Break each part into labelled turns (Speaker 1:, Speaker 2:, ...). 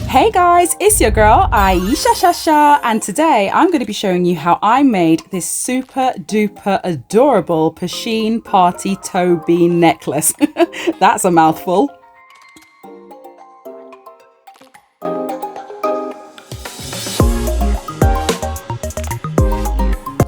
Speaker 1: Hey guys, it's your girl Aisha Shasha, and today I'm going to be showing you how I made this super duper adorable Pusheen party toe bean necklace. That's a mouthful.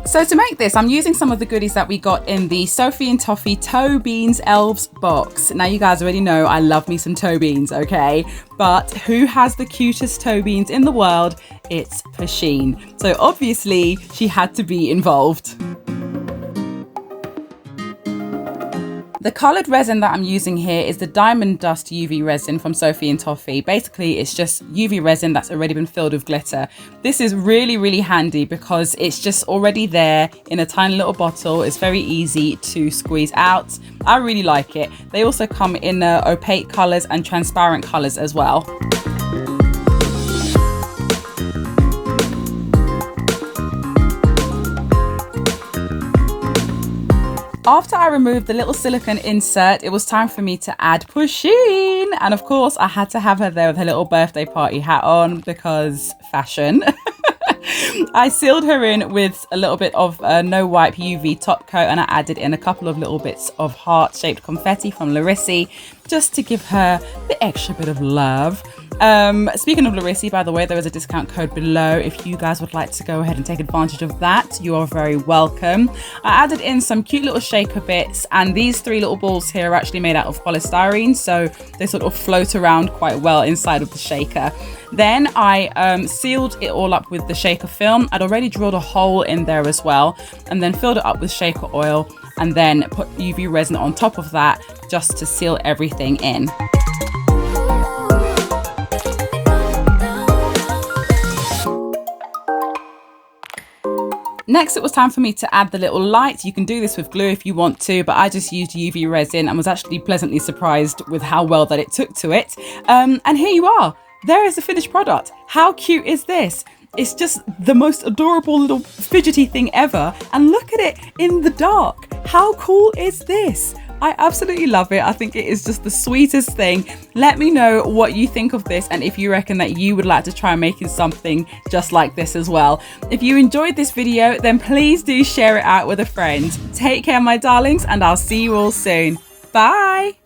Speaker 1: So to make this, I'm using some of the goodies that we got in the Sophie and Toffee Toe Beans Elves box. Now you guys already know I love me some toe beans, okay? But who has the cutest toe beans in the world? It's Pusheen. So obviously she had to be involved. The coloured resin that I'm using here is the Diamond Dust UV resin from Sophie and Toffee. Basically, it's just UV resin that's already been filled with glitter. This is really, really handy because it's just already there in a tiny little bottle. It's very easy to squeeze out. I really like it. They also come in opaque colours and transparent colours as well. After I removed the little silicone insert, it was time for me to add Pusheen. And of course, I had to have her there with her little birthday party hat on because fashion. I sealed her in with a little bit of No Wipe UV top coat, and I added in a couple of little bits of heart-shaped confetti from Larissi just to give her the extra bit of love. Speaking of Larissi, by the way, there is a discount code below. If you guys would like to go ahead and take advantage of that, you are very welcome. I added in some cute little shaker bits, and these three little balls here are actually made out of polystyrene, so they sort of float around quite well inside of the shaker. Then I sealed it all up with the shaker film. I'd already drilled a hole in there as well, and then filled it up with shaker oil, and then put UV resin on top of that just to seal everything in. Next, it was time for me to add the little lights. You can do this with glue if you want to, but I just used UV resin and was actually pleasantly surprised with how well that it took to it. And here you are. There is the finished product. How cute is this? It's just the most adorable little fidgety thing ever. And look at it in the dark. How cool is this? I absolutely love it. I think it is just the sweetest thing. Let me know what you think of this and if you reckon that you would like to try making something just like this as well. If you enjoyed this video, then please do share it out with a friend. Take care, my darlings, and I'll see you all soon. Bye.